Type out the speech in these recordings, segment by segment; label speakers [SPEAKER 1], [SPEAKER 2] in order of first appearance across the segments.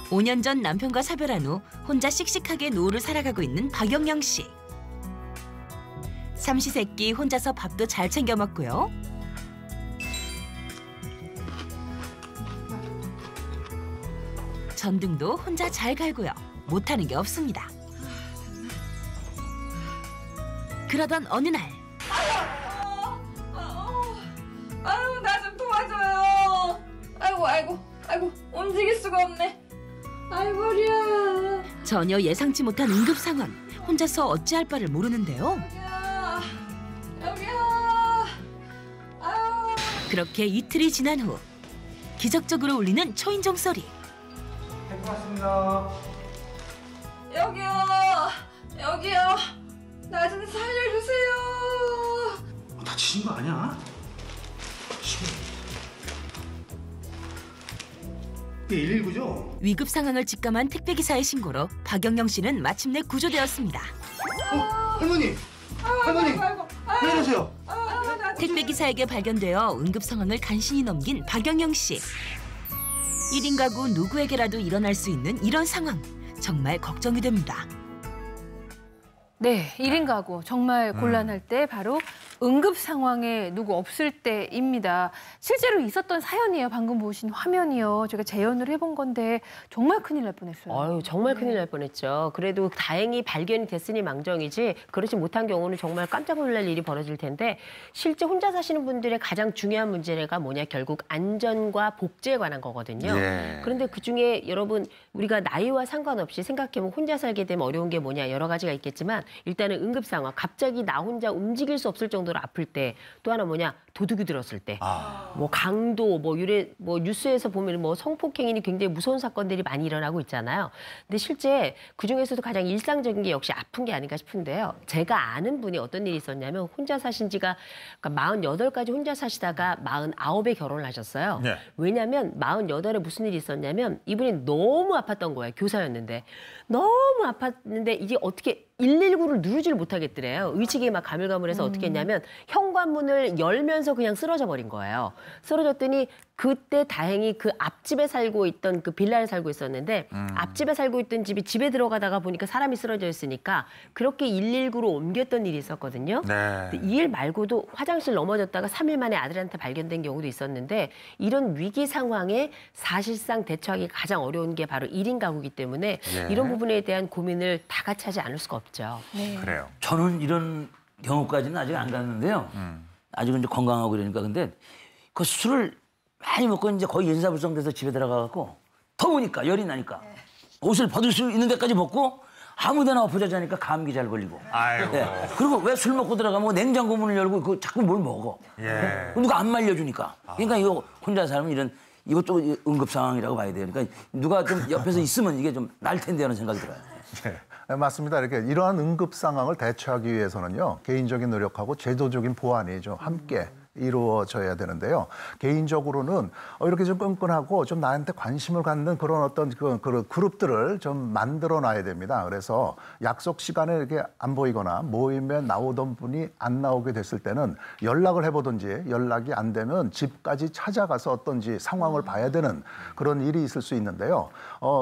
[SPEAKER 1] 5년 전 남편과 사별한 후 혼자 씩씩하게 노후를 살아가고 있는 박영영 씨. 삼시세끼 혼자서 밥도 잘 챙겨 먹고요. 전등도 혼자 잘 갈고요. 못하는 게 없습니다. 그러던 어느 날.
[SPEAKER 2] 아유, 나 좀 도와줘요. 아이고, 움직일 수가 없네. 아이고, 머리야.
[SPEAKER 1] 전혀 예상치 못한 응급 상황. 혼자서 어찌할 바를 모르는데요.
[SPEAKER 2] 여기야. 아유.
[SPEAKER 1] 그렇게 이틀이 지난 후 기적적으로 울리는 초인종 소리.
[SPEAKER 3] 고맙습니다.
[SPEAKER 2] 여기요. 나 좀 살려주세요.
[SPEAKER 3] 다치신 거 아니야? 이게 119죠?
[SPEAKER 1] 위급 상황을 직감한 택배기사의 신고로 박영영 씨는 마침내 구조되었습니다.
[SPEAKER 3] 할머니! 할머니! 왜 이러세요?
[SPEAKER 1] 택배기사에게 발견되어 응급 상황을 간신히 넘긴 박영영 씨. 1인 가구 누구에게라도 일어날 수 있는 이런 상황. 정말 걱정이 됩니다.
[SPEAKER 4] 네, 1인 가구 정말 곤란할 때 바로 응급 상황에 누구 없을 때입니다. 실제로 있었던 사연이에요. 방금 보신 화면이요. 제가 재연을 해본 건데 정말 큰일 날 뻔했어요.
[SPEAKER 5] 아유, 정말 큰일 날 뻔했죠. 그래도 다행히 발견이 됐으니 망정이지 그렇지 못한 경우는 정말 깜짝 놀랄 일이 벌어질 텐데 실제 혼자 사시는 분들의 가장 중요한 문제가 뭐냐 결국 안전과 복지에 관한 거거든요.
[SPEAKER 6] 예.
[SPEAKER 5] 그런데 그중에 여러분 우리가 나이와 상관없이 생각해보면 혼자 살게 되면 어려운 게 뭐냐 여러 가지가 있겠지만 일단은 응급 상황 갑자기 나 혼자 움직일 수 없을 정도로 아플 때 또 하나 뭐냐 도둑이 들었을 때 뭐 강도 뭐 뉴스에서 보면 뭐 성폭행이 굉장히 무서운 사건들이 많이 일어나고 있잖아요. 근데 실제 그중에서도 가장 일상적인 게 역시 아픈 게 아닌가 싶은데요. 제가 아는 분이 어떤 일이 있었냐면 혼자 사신 지가 그러니까 48까지 혼자 사시다가 49에 결혼을 하셨어요.
[SPEAKER 6] 네.
[SPEAKER 5] 왜냐하면 48에 무슨 일이 있었냐면 이분이 너무 아팠던 거예요. 교사였는데. 너무 아팠는데 이게 어떻게 119를 누르지를 못하겠더래요. 의식이 막 가물가물해서 어떻게 했냐면 현관문을 열면서 그냥 쓰러져 버린 거예요. 쓰러졌더니 그때 다행히 그 앞집에 살고 있던 그 빌라에 살고 있었는데 앞집에 살고 있던 집이 집에 들어가다가 보니까 사람이 쓰러져 있으니까 그렇게 119로 옮겼던 일이 있었거든요.
[SPEAKER 6] 네.
[SPEAKER 5] 이 일 말고도 화장실 넘어졌다가 3일 만에 아들한테 발견된 경우도 있었는데 이런 위기 상황에 사실상 대처하기 가장 어려운 게 바로 1인 가구이기 때문에
[SPEAKER 6] 예.
[SPEAKER 5] 이런 부분에 대한 고민을 다 같이 하지 않을 수가 없죠.
[SPEAKER 4] 네.
[SPEAKER 6] 그래요.
[SPEAKER 7] 저는 이런 경우까지는 아직 안 갔는데요. 아직은 이제 건강하고 그러니까 근데 그 술을 많이 먹고 이제 거의 인사불성돼서 집에 들어가갖고 더우니까 열이 나니까 옷을 벗을 수 있는 데까지 벗고 아무데나 엎어져 자니까 감기 잘 걸리고.
[SPEAKER 6] 아이고.
[SPEAKER 7] 예. 그리고 왜 술 먹고 들어가면 냉장고 문을 열고 그 자꾸 뭘 먹어.
[SPEAKER 6] 예.
[SPEAKER 7] 누가 안 말려주니까. 그러니까 이거 혼자 살면 이것도 응급 상황이라고 봐야 돼요. 그러니까 누가 좀 옆에서 있으면 이게 좀 날 텐데 하는 생각이 들어요.
[SPEAKER 8] 네, 맞습니다. 이렇게 이러한 응급 상황을 대처하기 위해서는요, 개인적인 노력하고 제도적인 보완이 좀 함께 이루어져야 되는데요. 개인적으로는 이렇게 좀 끈끈하고 좀 나한테 관심을 갖는 그런 어떤 그 그룹들을 좀 만들어 놔야 됩니다. 그래서 약속 시간에 이렇게 안 보이거나 모임에 나오던 분이 안 나오게 됐을 때는 연락을 해보든지 연락이 안 되면 집까지 찾아가서 어떤지 상황을 봐야 되는 그런 일이 있을 수 있는데요.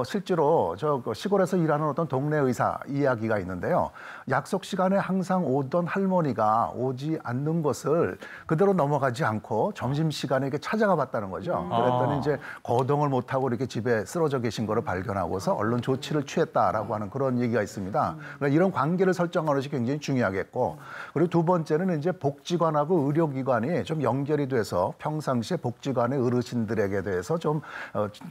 [SPEAKER 8] 실제로 저 시골에서 일하는 어떤 동네 의사 이야기가 있는데요. 약속 시간에 항상 오던 할머니가 오지 않는 것을 그대로 넘어가지 않고 점심시간에 이렇게 찾아가 봤다는 거죠. 그랬더니 이제 거동을 못하고 이렇게 집에 쓰러져 계신 거를 발견하고서 얼른 조치를 취했다라고 하는 그런 얘기가 있습니다. 그러니까 이런 관계를 설정하는 것이 굉장히 중요하겠고, 그리고 두 번째는 이제 복지관하고 의료기관이 좀 연결이 돼서 평상시에 복지관의 어르신들에게 대해서 좀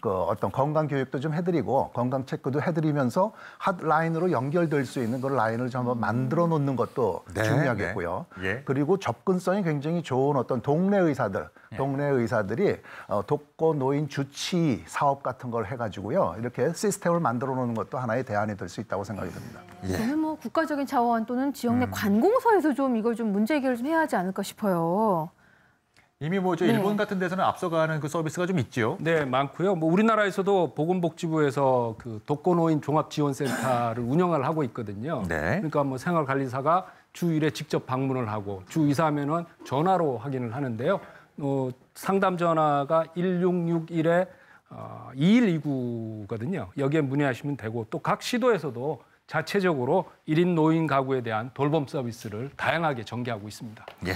[SPEAKER 8] 어떤 건강 교육도 좀 해드리고 건강 체크도 해드리면서 핫라인으로 연결될 수 있는 그런 라인을 좀 한번 만들어 놓는 것도 중요하겠고요.
[SPEAKER 6] 네. 예.
[SPEAKER 8] 그리고 접근성이 굉장히 좋은 어떤 동네 의사들이 독거노인 주치 사업 같은 걸 해가지고요. 이렇게 시스템을 만들어 놓는 것도 하나의 대안이 될 수 있다고 생각이 듭니다.
[SPEAKER 4] 저는 뭐 국가적인 차원 또는 지역 내 관공서에서 좀 이걸 좀 문제 해결을 좀 해야 하지 않을까 싶어요.
[SPEAKER 9] 이미 저 일본 같은 데서는 앞서가는 그 서비스가 좀 있죠.
[SPEAKER 10] 네, 많고요. 뭐 우리나라에서도 보건복지부에서 그 독거노인 종합지원센터를 운영을 하고 있거든요.
[SPEAKER 6] 네.
[SPEAKER 10] 그러니까 뭐 생활관리사가 주 1회 직접 방문을 하고 주 2, 3회는 전화로 확인을 하는데요. 상담 전화가 1661에 2129거든요. 여기에 문의하시면 되고 또 각 시도에서도 자체적으로 1인 노인 가구에 대한 돌봄 서비스를 다양하게 전개하고 있습니다.
[SPEAKER 9] 예.